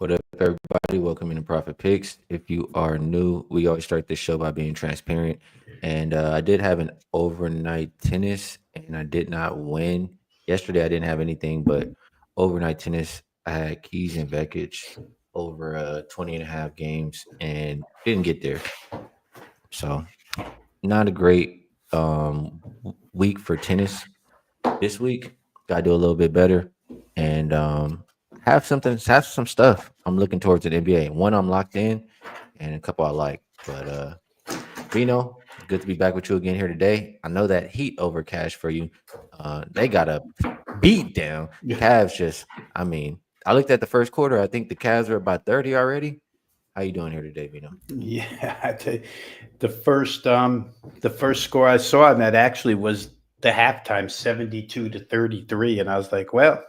What up, everybody? Welcome into Profit Picks. If you are new, we always start this show by being transparent. And I did have an overnight tennis, and I did not win. Yesterday, I didn't have anything, but overnight tennis, I had Keys and Vekic over 20 and a half games and didn't get there. So, not a great week for tennis this week. Got to do a little bit better. And have some stuff I'm looking towards in NBA. One I'm locked in, and a couple I like. But Veno, good to be back with you again here today. I know that Heat over Cash for you. They got a beat down. Cavs just, I mean, I looked at the first quarter. I think the Cavs are about 30 already. How you doing here today, Veno? Yeah, I tell you, the first score I saw on that actually was the halftime, 72-33, and I was like, well,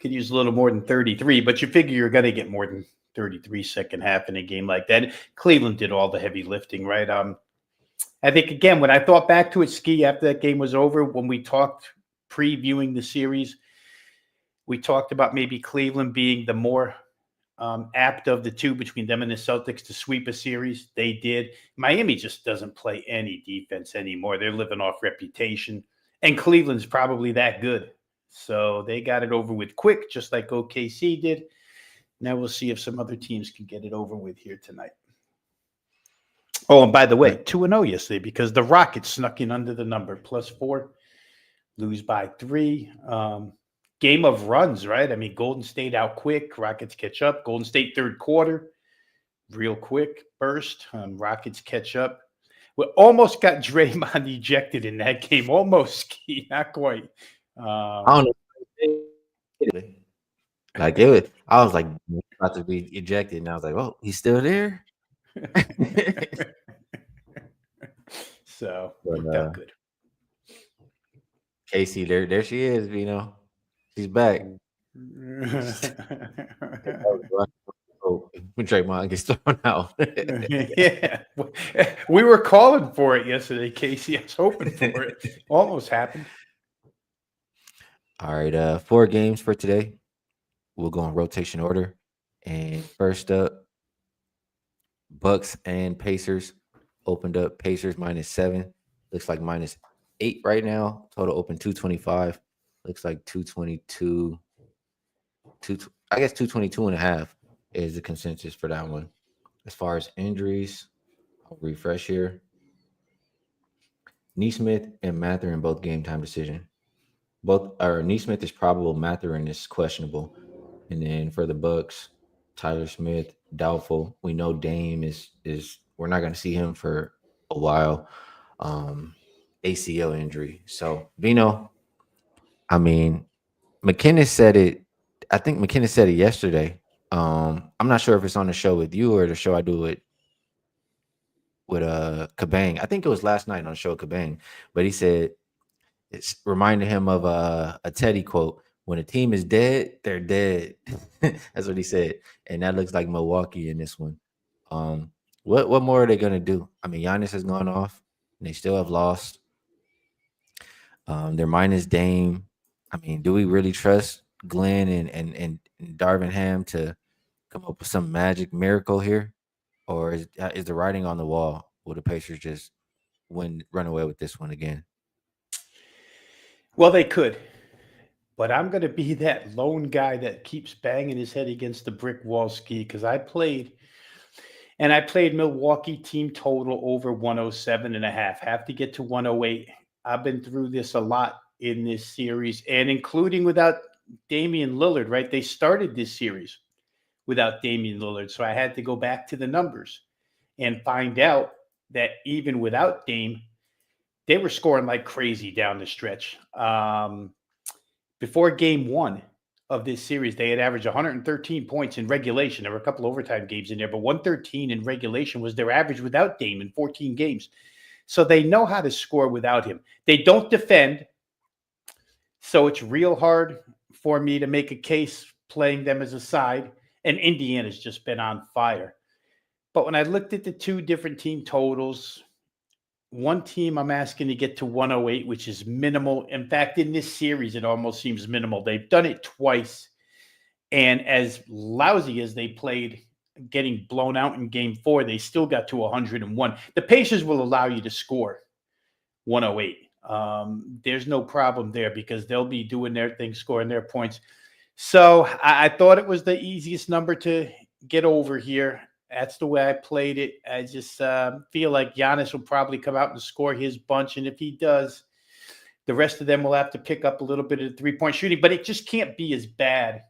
could use a little more than 33, but you figure you're going to get more than 33 second half in a game like that. Cleveland did all the heavy lifting, right? I think again when I thought back to it, Skee, after that game was over, when we talked previewing the series, we talked about maybe Cleveland being the more apt of the two between them and the Celtics to sweep a series. They did. Miami just doesn't play any defense anymore. They're living off reputation, and Cleveland's probably that good. So they got it over with quick, just like OKC did. Now we'll see if some other teams can get it over with here tonight. Oh, and by the way, 2-0 yesterday because the Rockets snuck in under the number, +4, lose by 3. Game of runs, right? I mean, Golden State out quick, Rockets catch up. Golden State third quarter, real quick burst. Rockets catch up. We almost got Draymond ejected in that game. Almost, not quite. I don't know. Like it was, I was like about to be ejected, and I was like, "Oh, he's still there." So But worked out good. Casey, there she is. She's back. When Draymond gets thrown out. Yeah, we were calling for it yesterday, Casey. I was hoping for it. Almost happened. All right, 4 games for today. We'll go in rotation order. And first up, Bucks and Pacers opened up. Pacers -7. Looks like -8 right now. Total open 225. Looks like 222. I guess 222 and a half is the consensus for that one. As far as injuries, I'll refresh here. Neesmith and Mathurin both game time decision. Both or Neesmith is probable, Mathurin is questionable. And then for the Bucks, Tyler Smith doubtful. We know Dame is we're not going to see him for a while. ACL injury. So Veno, I mean, McKinnis said it. I think McKinnis said it yesterday. I'm not sure if it's on the show with you or the show I do with Kabang. I think it was last night on the show Kabang, but he said it's reminded him of a Teddy quote: "When a team is dead, they're dead." That's what he said, and that looks like Milwaukee in this one. What more are they gonna do? I mean, Giannis has gone off, and they still have lost. They're minus Dame. I mean, do we really trust Glenn and Darvin Ham to come up with some magic miracle here, or is the writing on the wall? Will the Pacers just run away with this one again? Well, they could, but I'm going to be that lone guy that keeps banging his head against the brick wall, Ski, because I played Milwaukee team total over 107 and a half. Have to get to 108. I've been through this a lot in this series, and including without Damian Lillard, right? They started this series without Damian Lillard, so I had to go back to the numbers and find out that even without Dame, they were scoring like crazy down the stretch. Before game one of this series, they had averaged 113 points in regulation. There were a couple overtime games in there, but 113 in regulation was their average without Dame in 14 games. So they know how to score without him. They don't defend, so it's real hard for me to make a case playing them as a side, and Indiana's just been on fire. But when I looked at the two different team totals, one team I'm asking to get to 108, which is minimal. In fact, in this series, it almost seems minimal. They've done it twice, And as lousy as they played, getting blown out in game 4, they still got to 101. The Pacers will allow you to score 108. There's no problem there because they'll be doing their thing, scoring their points. So I thought it was the easiest number to get over here. That's the way I played it. I just feel like Giannis will probably come out and score his bunch. And if he does, the rest of them will have to pick up a little bit of three-point shooting. But it just can't be as bad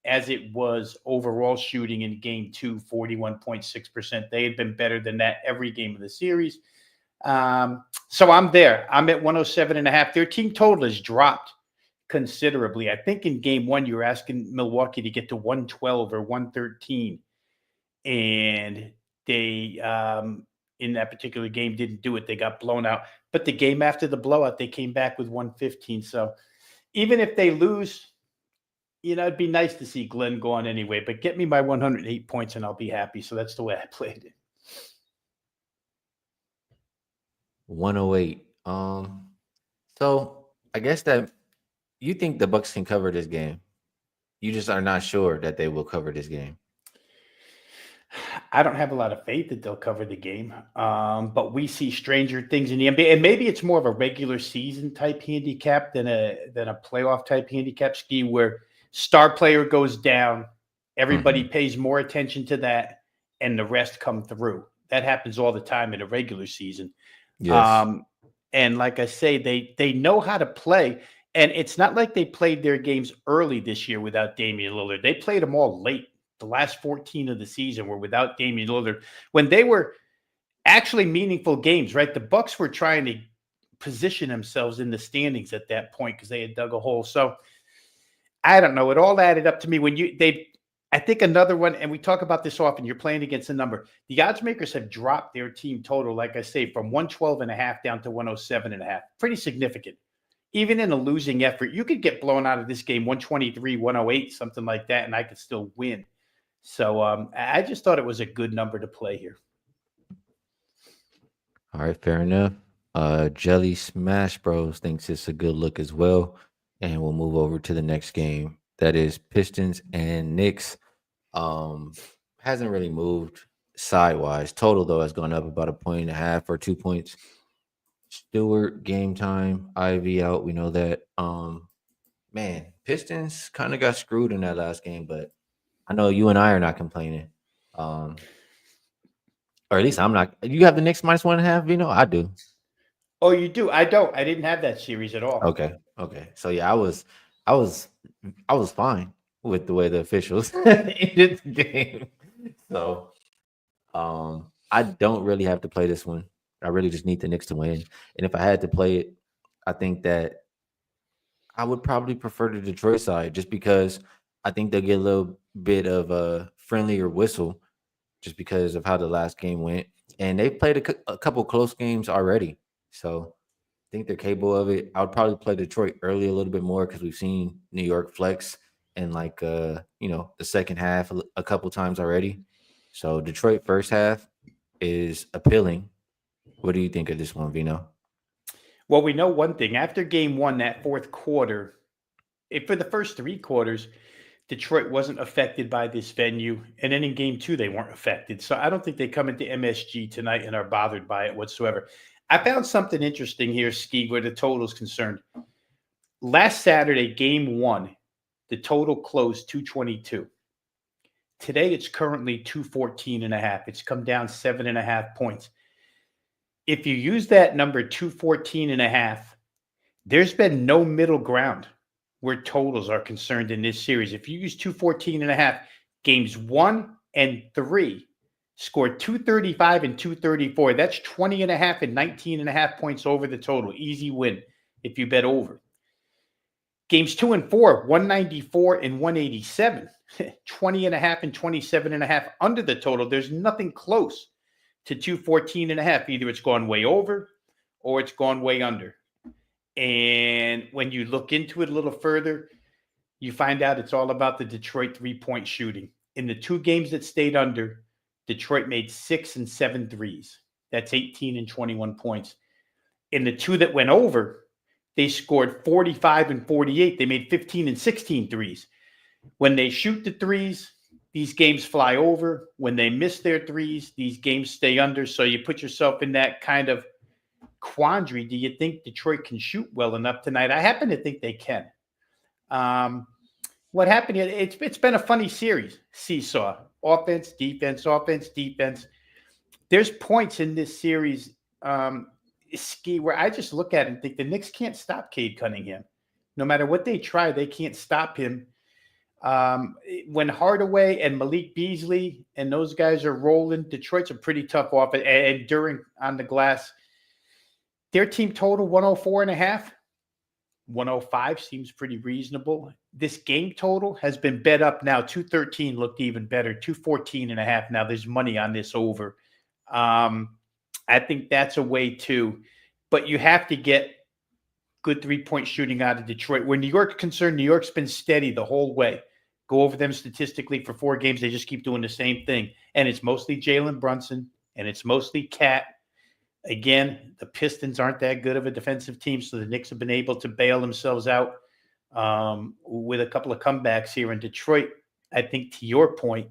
as it was overall shooting in game 2, 41.6%. They had been better than that every game of the series. So I'm there. I'm at 107.5. Their team total has dropped considerably. I think in game 1, you were asking Milwaukee to get to 112 or 113. And they, in that particular game, didn't do it. They got blown out. But the game after the blowout, they came back with 115. So even if they lose, it'd be nice to see Glenn go on anyway. But get me my 108 points and I'll be happy. So that's the way I played it. 108. So I guess that you think the Bucks can cover this game. You just are not sure that they will cover this game. I don't have a lot of faith that they'll cover the game, but we see stranger things in the NBA, and maybe it's more of a regular season type handicap than a playoff type handicap, Skee, where star player goes down, everybody pays more attention to that, and the rest come through. That happens all the time in a regular season. Yes. And like I say, they know how to play, and it's not like they played their games early this year without Damian Lillard. They played them all late. The last 14 of the season were without Damian Lillard when they were actually meaningful games, right? The Bucks were trying to position themselves in the standings at that point because they had dug a hole. So I don't know. It all added up to me when I think another one, and we talk about this often, you're playing against a number. The odds makers have dropped their team total, like I say, from 112.5 down to 107.5. Pretty significant. Even in a losing effort, you could get blown out of this game 123, 108, something like that, and I could still win. So I just thought it was a good number to play here. All right, fair enough. Jelly Smash Bros thinks it's a good look as well. And we'll move over to the next game. That is Pistons and Knicks. Hasn't really moved sidewise. Total, though, has gone up about 1.5 or 2 points. Stewart, game time, Ivy out. We know that. Man, Pistons kind of got screwed in that last game, but I know you and I are not complaining. Or at least I'm not. You have the Knicks -1.5, Veno? I do. Oh, you do? I don't. I didn't have that series at all. Okay. So yeah, I was fine with the way the officials ended the game. So I don't really have to play this one. I really just need the Knicks to win. And if I had to play it, I think that I would probably prefer the Detroit side just because I think they'll get a little bit of a friendlier whistle just because of how the last game went. And they've played a couple close games already. So I think they're capable of it. I would probably play Detroit early a little bit more because we've seen New York flex in the second half a couple times already. So Detroit first half is appealing. What do you think of this one, Veno? Well, we know one thing. After game 1, that fourth quarter, for the first 3 quarters, Detroit wasn't affected by this venue. And then in game 2, they weren't affected. So I don't think they come into MSG tonight and are bothered by it whatsoever. I found something interesting here, Skee, where the total is concerned. Last Saturday, game 1, the total closed 222. Today, it's currently 214.5. It's come down 7.5 points. If you use that number 214.5, there's been no middle ground where totals are concerned in this series. If you use 214.5, games 1 and 3 scored 235 and 234. That's 20.5 and 19.5 points over the total. Easy win if you bet over. Games 2 and 4, 194 and 187. 20.5 and 27.5 under the total. There's nothing close to 214.5. Either it's gone way over or it's gone way under. And when you look into it a little further, you find out it's all about the Detroit 3-point shooting. In the 2 games that stayed under, Detroit made 6 and 7 threes. That's 18 and 21 points. In the 2 that went over, they scored 45 and 48. They made 15 and 16 threes. When they shoot the threes, these games fly over. When they miss their threes, these games stay under. So you put yourself in that kind of quandary. Do you think Detroit can shoot well enough tonight? I happen to think they can. What happened here? It's been a funny series. Seesaw. Offense, defense, offense, defense. There's points in this series, Skee, where I just look at it and think the Knicks can't stop Cade Cunningham. No matter what they try, they can't stop him. When Hardaway and Malik Beasley and those guys are rolling, Detroit's a pretty tough offense. And during on the glass, their team total 104.5. 105 seems pretty reasonable. This game total has been bet up now. 213 looked even better. 214.5. Now there's money on this over. I think that's a way too. But you have to get good three-point shooting out of Detroit. Where New York's concerned, New York's been steady the whole way. Go over them statistically for 4 games. They just keep doing the same thing. And it's mostly Jalen Brunson, and it's mostly Cat. Again, the Pistons aren't that good of a defensive team, so the Knicks have been able to bail themselves out with a couple of comebacks here in Detroit. I think to your point,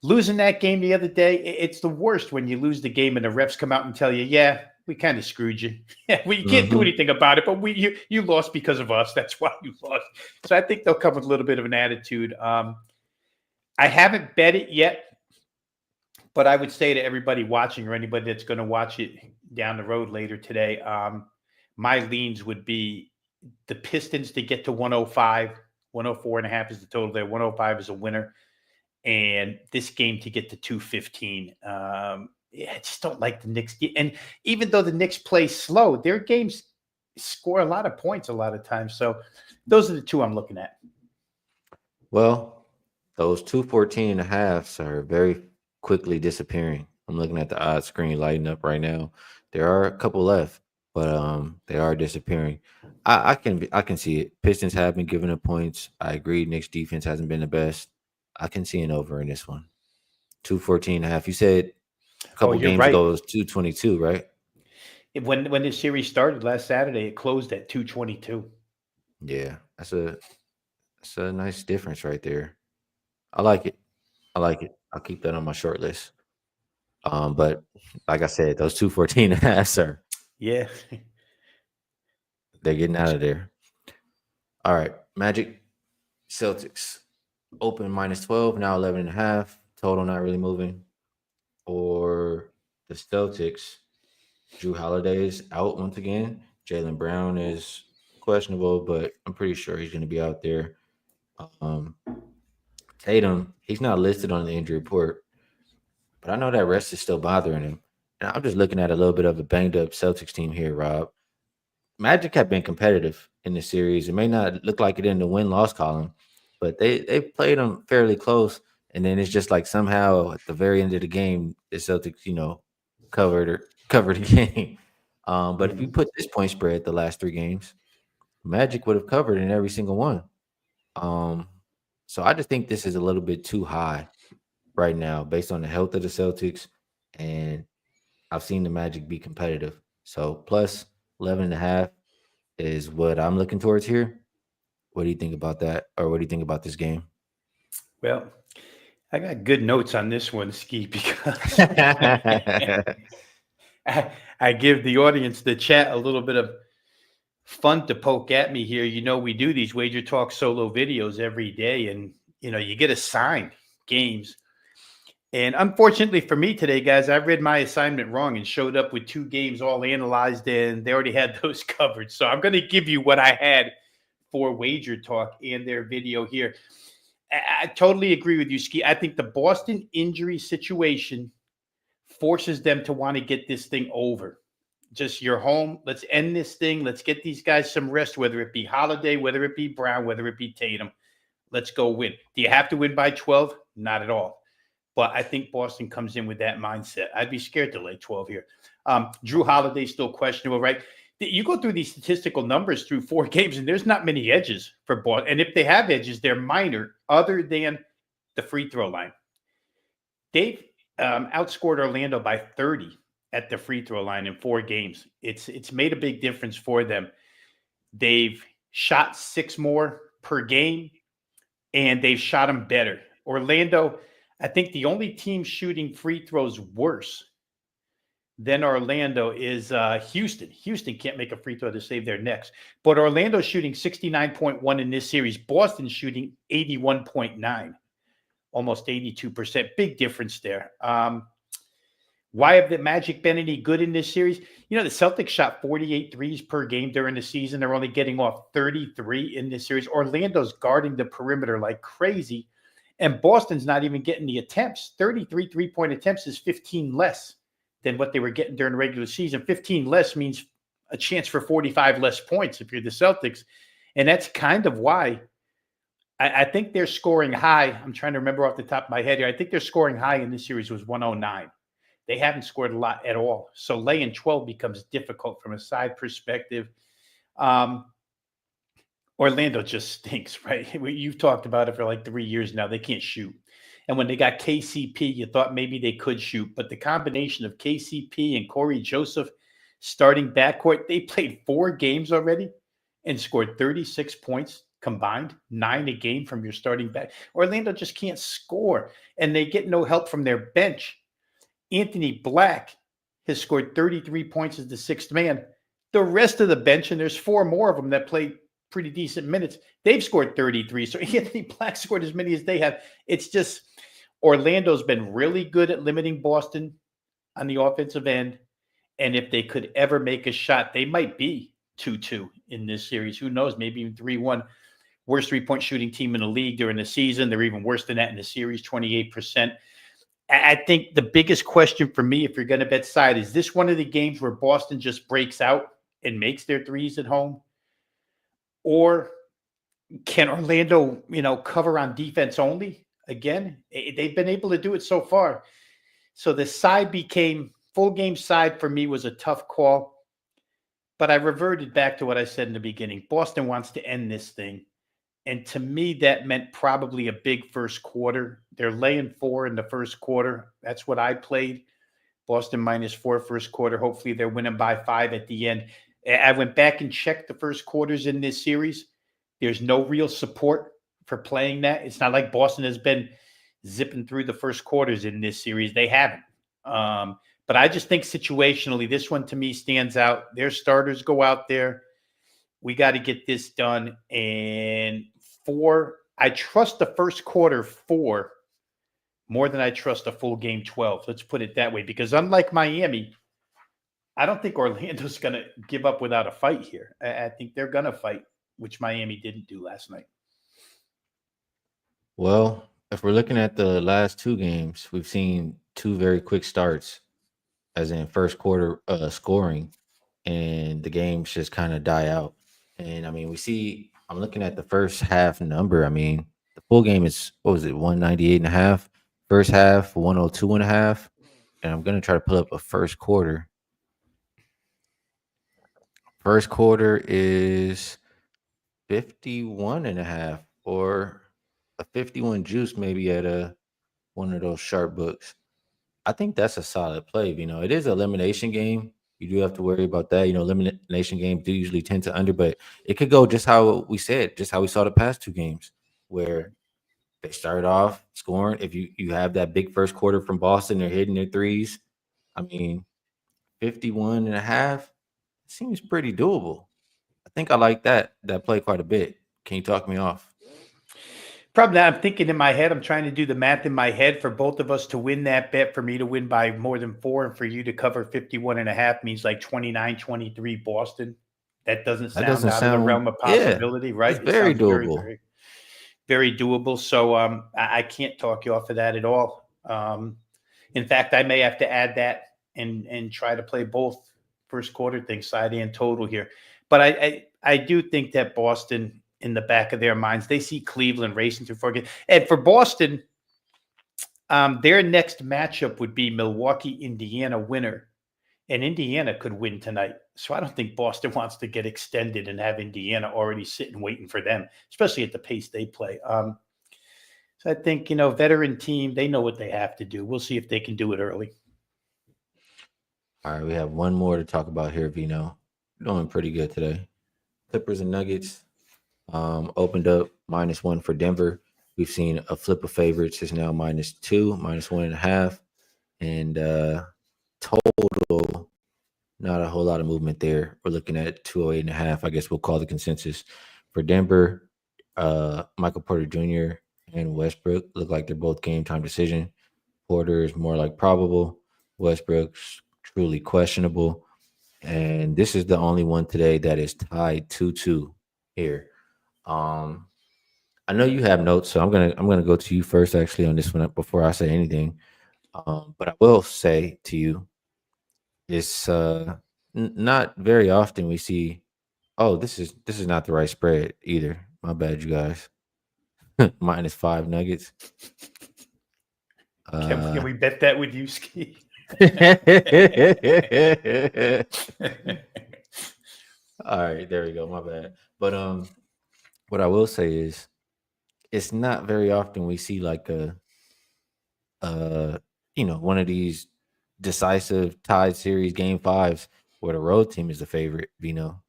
losing that game the other day, it's the worst when you lose the game and the refs come out and tell you, yeah, we kind of screwed you. Yeah, we can't do anything about it, but you lost because of us. That's why you lost. So I think they'll come with a little bit of an attitude. I haven't bet it yet. But I would say to everybody watching or anybody that's going to watch it down the road later today, my leans would be the Pistons to get to 105. 104.5 is the total there. 105 is a winner. And this game to get to 215. I just don't like the Knicks. And even though the Knicks play slow, their games score a lot of points a lot of times. So those are the two I'm looking at. Well, those 214.5s are very quickly disappearing. I'm looking at the odds screen lighting up right now. There are a couple left, but they are disappearing. I can see it. Pistons have been giving up points. I agree. Knicks defense hasn't been the best. I can see an over in this one. 214.5. You said a couple games ago it was 222, right? When the series started last Saturday, it closed at 222. Yeah, that's a nice difference right there. I like it. I'll keep that on my short list. But like I said, those 214.5s are they're getting out of there. All right, Magic, Celtics, open -12, now 11.5. Total not really moving. Or the Celtics, Drew Holiday is out once again. Jaylen Brown is questionable, but I'm pretty sure he's going to be out there. Tatum, he's not listed on the injury report, but I know that rest is still bothering him. And I'm just looking at a little bit of a banged up Celtics team here, Rob. Magic have been competitive in the series. It may not look like it in the win-loss column, but they played them fairly close. And then it's just like somehow at the very end of the game, the Celtics, covered the game. But if you put this point spread the last 3 games, Magic would have covered in every single one. So I just think this is a little bit too high right now based on the health of the Celtics, and I've seen the Magic be competitive. So plus 11.5 is what I'm looking towards here. What do you think about that? Or what do you think about this game? Well, I got good notes on this one, Skee, because I give the audience, the chat, a little bit of fun to poke at me here. We do these Wagertalk solo videos every day, and you get assigned games. And unfortunately for me today, guys, I read my assignment wrong and showed up with 2 games all analyzed, and they already had those covered. So I'm going to give you what I had for Wagertalk and their video here. I totally agree with you, Skee. I think the Boston injury situation forces them to want to get this thing over. Just you're home. Let's end this thing. Let's get these guys some rest, whether it be Holiday, whether it be Brown, whether it be Tatum. Let's go win. Do you have to win by 12? Not at all. But I think Boston comes in with that mindset. I'd be scared to lay 12 here. Drew Holiday still questionable, right? You go through these statistical numbers through 4 games, and there's not many edges for Boston. And if they have edges, they're minor, other than the free throw line. They've outscored Orlando by 30 at the free throw line in 4 games. It's made a big difference for them. They've shot 6 more per game. and they've shot them better. Orlando, I think the only team shooting free throws worse than Orlando is Houston. Houston can't make a free throw to save their necks. But Orlando's shooting 69.1 in this series. Boston's shooting 81.9, almost 82%. Big difference there. Why have the Magic been any good in this series? The Celtics shot 48 threes per game during the season. They're only getting off 33 in this series. Orlando's guarding the perimeter like crazy. And Boston's not even getting the attempts. 33 three-point attempts is 15 less than what they were getting during the regular season. 15 less means a chance for 45 less points if you're the Celtics. And that's kind of why I think they're scoring high. I'm trying to remember off the top of my head here. I think they're scoring high in this series was 109. They haven't scored a lot at all. So laying 12 becomes difficult from a side perspective. Orlando just stinks, right? You've talked about it for like 3 years now. They can't shoot. And when they got KCP, you thought maybe they could shoot. But the combination of KCP and Corey Joseph starting backcourt, they played 4 games already and scored 36 points combined, 9 a game from your starting back. Orlando just can't score. And they get no help from their bench. Anthony Black has scored 33 points as the 6th man. The rest of the bench, and there's 4 more of them that play pretty decent minutes, they've scored 33. So Anthony Black scored as many as they have. It's just Orlando's been really good at limiting Boston on the offensive end. And if they could ever make a shot, they might be 2-2 in this series. Who knows? Maybe even 3-1. Worst three-point shooting team in the league during the season. They're even worse than that in the series, 28%. I think the biggest question for me, if you're going to bet side, is this one of the games where Boston just breaks out and makes their threes at home? Or can Orlando, cover on defense only? Again, they've been able to do it so far. So the side became full game side for me was a tough call. But I reverted back to what I said in the beginning. Boston wants to end this thing. And to me, that meant probably a big first quarter. They're laying 4 in the first quarter. That's what I played. Boston -4 first quarter. Hopefully they're winning by 5 at the end. I went back and checked the first quarters in this series. There's no real support for playing that. It's not like Boston has been zipping through the first quarters in this series. They haven't. But I just think situationally, this one to me stands out. Their starters go out there. We got to get this done. And 4, I trust the first quarter 4 more than I trust a full game 12. Let's put it that way. Because unlike Miami, I don't think Orlando's going to give up without a fight here. I think they're going to fight, which Miami didn't do last night. Well, if we're looking at the last 2 games, we've seen 2 very quick starts, as in first quarter scoring, and the games just kind of die out. And I mean, I'm looking at the first half number. I mean, the full game is, what was it, 198.5? First half, 102.5. And I'm going to try to pull up a first quarter. First quarter is 51.5, or a 51 juice, maybe at one of those sharp books. I think that's a solid play. It is an elimination game. You do have to worry about that. Elimination games do usually tend to under, but it could go just how we said, just how we saw the past 2 games, where they started off scoring. If you have that big first quarter from Boston, they're hitting their threes. I mean, 51.5 seems pretty doable. I think I like that play quite a bit. Can you talk me off? Probably not. I'm thinking in my head. I'm trying to do the math in my head for both of us to win that bet, for me to win by more than 4, and for you to cover 51.5 means like 29-23 Boston. That doesn't sound out of the realm of possibility, right? It's very doable. Very, very, very doable. So I can't talk you off of that at all. In fact, I may have to add that and try to play both first quarter things, side and total here. But I do think that Boston, in the back of their minds, they see Cleveland racing through 4 games. And for Boston, their next matchup would be Milwaukee, Indiana winner. And Indiana could win tonight. So I don't think Boston wants to get extended and have Indiana already sitting waiting for them, especially at the pace they play. So I think, veteran team, they know what they have to do. We'll see if they can do it early. All right, we have one more to talk about here, Veno. Doing pretty good today. Clippers and Nuggets opened up -1 for Denver. We've seen a flip of favorites is now -2, -1.5, and total not a whole lot of movement there. We're looking at 208.5. I guess we'll call the consensus for Denver. Michael Porter Jr. and Westbrook look like they're both game time decision. Porter is more like probable. Westbrook's truly questionable. And this is the only one today that is tied 2-2 here. I know you have notes, so I'm gonna go to you first actually on this one before I say anything. But I will say to you, it's not very often we see. Oh, this is not the right spread either. My bad, you guys. -5 Nuggets. Can we bet that with you, Skee? All right, there we go. My bad. But what I will say is, it's not very often we see like uh, one of these decisive tied series game fives where the road team is the favorite. Veno,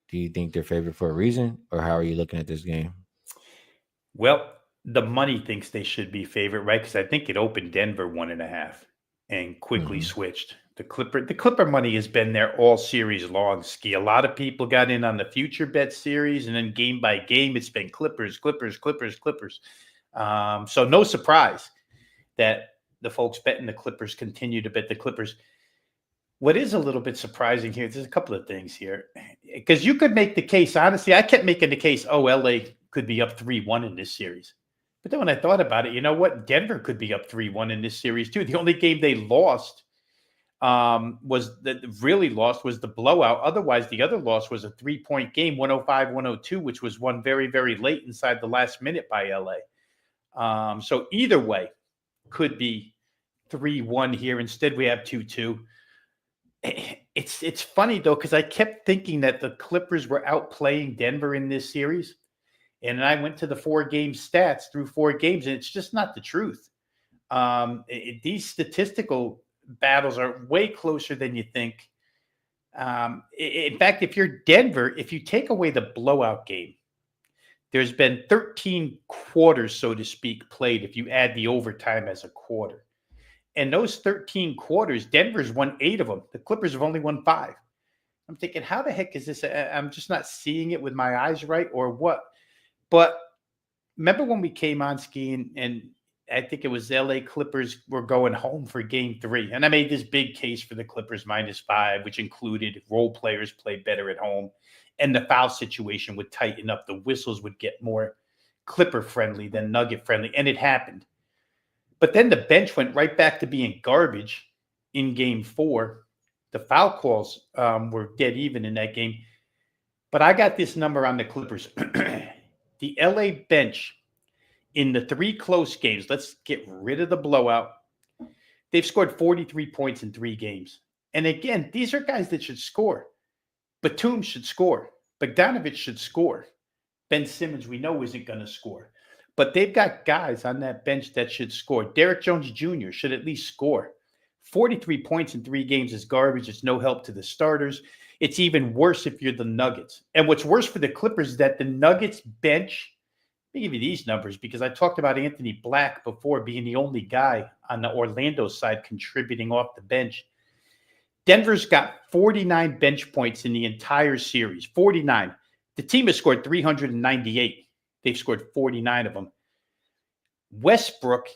do you think they're favored for a reason, or how are you looking at this game? Well, the money thinks they should be favorite, right? Because I think it opened Denver 1.5 and quickly Hmm. switched. The Clipper money has been there all series long. Ski. A lot of people got in on the future bet series, and then game by game, it's been Clippers, Clippers, Clippers, Clippers. So no surprise that the folks betting the Clippers continue to bet the Clippers. What is a little bit surprising here, there's a couple of things here. Because you could make the case, honestly, I kept making the case, oh, LA could be up 3-1 in this series. But then when I thought about it, you know what? Denver could be up 3-1 in this series too. The only game they lost was the blowout. Otherwise, the other loss was a 3-point game, 105-102, which was won very, very late inside the last minute by LA. So either way could be 3-1 here. Instead, we have 2-2. It's funny though, because I kept thinking that the Clippers were outplaying Denver in this series. And I went to the 4-game stats through 4 games, and it's just not the truth. These statistical battles are way closer than you think. In fact, if you're Denver, if you take away the blowout game, there's been 13 quarters, so to speak, played if you add the overtime as a quarter. And those 13 quarters, Denver's won 8 of them. The Clippers have only won 5. I'm thinking, how the heck is this? I'm just not seeing it with my eyes right, or what? But remember when we came on skiing, and I think it was LA Clippers were going home for game 3. And I made this big case for the Clippers -5, which included role players play better at home. And the foul situation would tighten up. The whistles would get more Clipper friendly than Nugget friendly. And it happened. But then the bench went right back to being garbage in game 4. The foul calls were dead even in that game. But I got this number on the Clippers. The LA bench in the 3 close games, let's get rid of the blowout. They've scored 43 points in 3 games. And again, these are guys that should score. Batum should score. Bogdanovich should score. Ben Simmons, we know, isn't going to score. But they've got guys on that bench that should score. Derrick Jones Jr. should at least score. 43 points in 3 games is garbage. It's no help to the starters. It's even worse if you're the Nuggets. And what's worse for the Clippers is that the Nuggets bench, let me give you these numbers because I talked about Anthony Black before being the only guy on the Orlando side contributing off the bench. Denver's got 49 bench points in the entire series, 49. The team has scored 398. They've scored 49 of them. Westbrook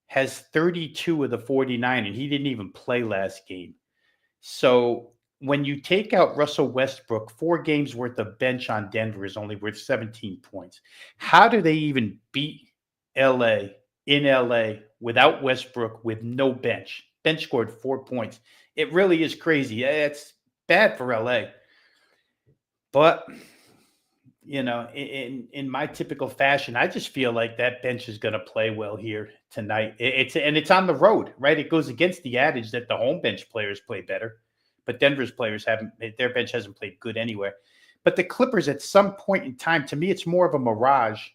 has 32 of the 49, and he didn't even play last game. So when you take out Russell Westbrook, 4 games worth of bench on Denver is only worth 17 points. How do they even beat LA in LA without Westbrook with no bench? Bench scored 4 points. It really is crazy. It's bad for LA. But in my typical fashion, I just feel like that bench is going to play well here tonight. It's on the road, right? It goes against the adage that the home bench players play better, but Denver's players their bench hasn't played good anywhere. But the Clippers, at some point in time, to me, it's more of a mirage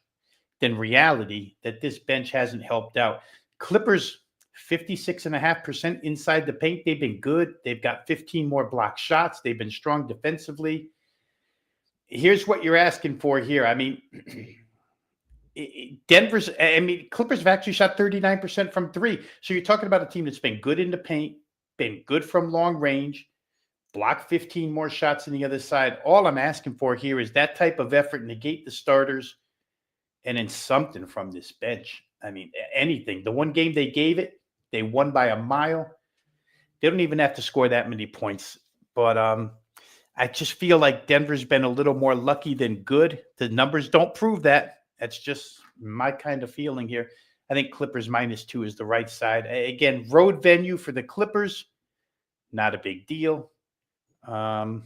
than reality that this bench hasn't helped out. Clippers 56.5% inside the paint. They've been good. They've got 15 more block shots. They've been strong defensively. Here's what you're asking for here. I mean, Denver's, I mean, Clippers have actually shot 39% from three. So you're talking about a team that's been good in the paint, been good from long range, block 15 more shots on the other side. All I'm asking for here is that type of effort, negate the starters, and then something from this bench. I mean, anything. The one game they gave it, they won by a mile. They don't even have to score that many points. But I just feel like Denver's been a little more lucky than good. The numbers don't prove that. That's just my kind of feeling here. I think Clippers -2 is the right side. Again, road venue for the Clippers, not a big deal. Kawhi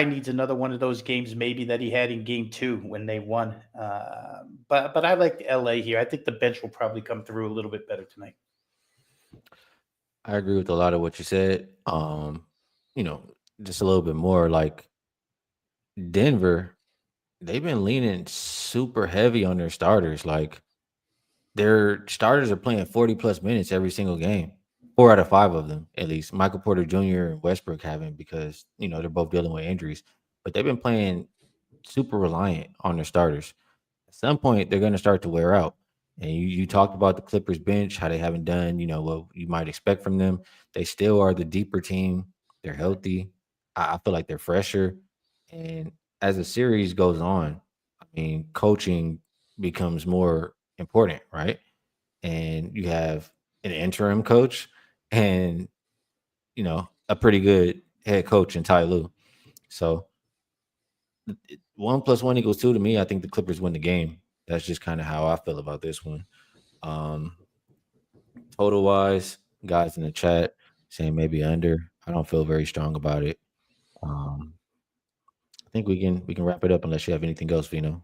needs another one of those games, maybe that he had in Game 2 when they won. But I like LA here. I think the bench will probably come through a little bit better tonight. I agree with a lot of what you said. Just a little bit more like Denver, they've been leaning super heavy on their starters. Like their starters are playing 40 plus minutes every single game. 4 out of 5 of them, at least. Michael Porter Jr. and Westbrook haven't because, they're both dealing with injuries. But they've been playing super reliant on their starters. At some point, they're going to start to wear out. And you talked about the Clippers bench, how they haven't done, what you might expect from them. They still are the deeper team. They're healthy. I feel like they're fresher. And as the series goes on, I mean, coaching becomes more important, right? And you have an interim coach and, a pretty good head coach in Ty Lue. So 1 + 1 = 2 to me. I think the Clippers win the game. That's just kind of how I feel about this one. Um, Total wise, guys in the chat saying maybe under. I don't feel very strong about it. Um, I think we can wrap it up unless you have anything else, Vino.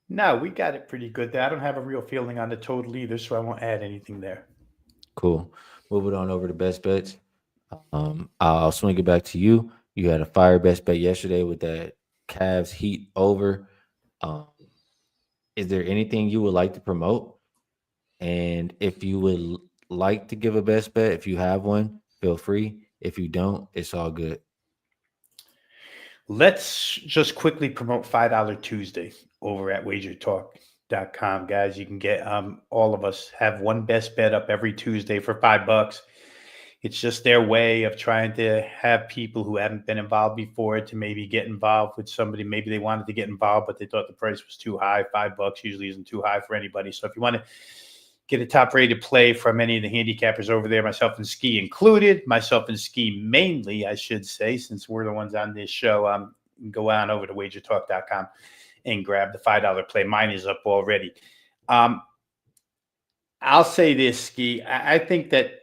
No, we got it pretty good there. I don't have a real feeling on the total either, so I won't add anything there. Cool. Moving on over to best bets. I'll swing it back to you. You had a fire best bet yesterday with that Cavs Heat over. Um, is there anything you would like to promote? And if you would like to give a best bet, if you have one, feel free. If you don't, it's all good. Let's just quickly promote $5 Tuesday over at Wagertalk.com, guys. You can get all of us have one best bet up every Tuesday for $5. It's just their way of trying to have people who haven't been involved before to maybe get involved with somebody. Maybe they wanted to get involved, but they thought the price was too high. $5 usually isn't too high for anybody. So if you want to get a top-rated play from any of the handicappers over there, myself and Skee included, myself and Skee mainly, I should say, since we're the ones on this show, go on over to wagertalk.com and grab the $5 play. Mine is up already. I'll say this, Skee. I think that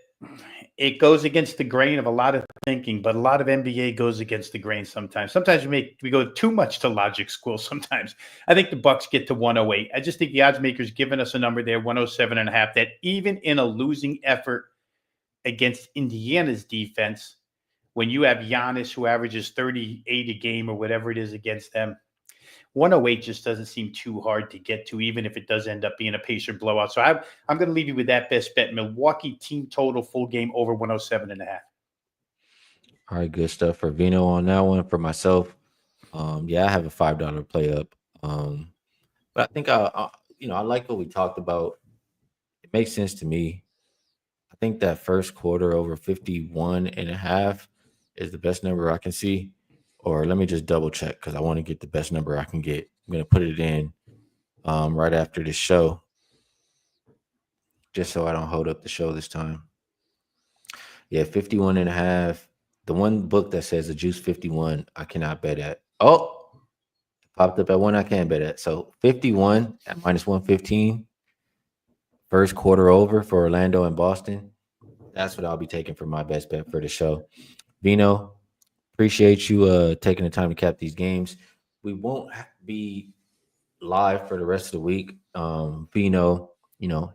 it goes against the grain of a lot of thinking, but a lot of NBA goes against the grain sometimes. Sometimes we go too much to logic school. Sometimes I think the Bucks get to 108. I just think the odds makers giving us a number there, 107.5, that even in a losing effort against Indiana's defense, when you have Giannis who averages 38 a game or whatever it is against them, 108 just doesn't seem too hard to get to, even if it does end up being a Pacer blowout. So I'm going to leave you with that best bet. Milwaukee team total full game over 107.5. All right, good stuff for Vino on that one. For myself, yeah, I have a $5 play up. But I think I like what we talked about. It makes sense to me. I think that first quarter over 51.5 is the best number I can see. Or let me just double check because I want to get the best number I can get. I'm gonna put it in right after this show, just so I don't hold up the show this time. Yeah, 51.5. The one book that says the juice 51, I cannot bet at. Oh, popped up at one I can bet at. So 51 at -115. First quarter over for Orlando and Boston. That's what I'll be taking for my best bet for the show. Vino, appreciate you taking the time to cap these games. We won't be live for the rest of the week. Vino,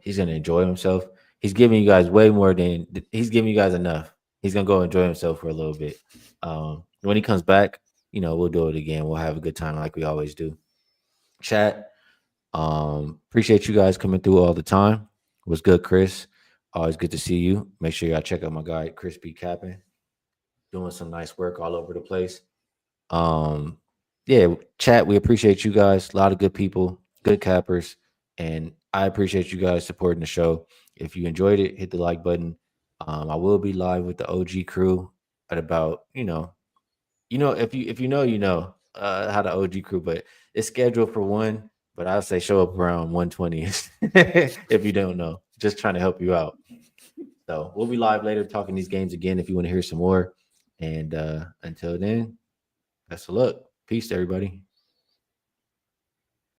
he's gonna enjoy himself. He's giving you guys way more than he's giving you guys enough. He's gonna go enjoy himself for a little bit. When he comes back, we'll do it again. We'll have a good time like we always do. Chat. Appreciate you guys coming through all the time. What's good, Chris? Always good to see you. Make sure y'all check out my guy, Chris B. Capping, doing some nice work all over the place. yeah, chat. We appreciate you guys. A lot of good people, good cappers, and I appreciate you guys supporting the show. If you enjoyed it, hit the like button. I will be live with the OG crew at about if you know how the OG crew, but it's scheduled for 1. But I'll say show up around 1:20 if you don't know. Just trying to help you out. So we'll be live later talking these games again if you want to hear some more. And until then, best of luck. Peace, everybody.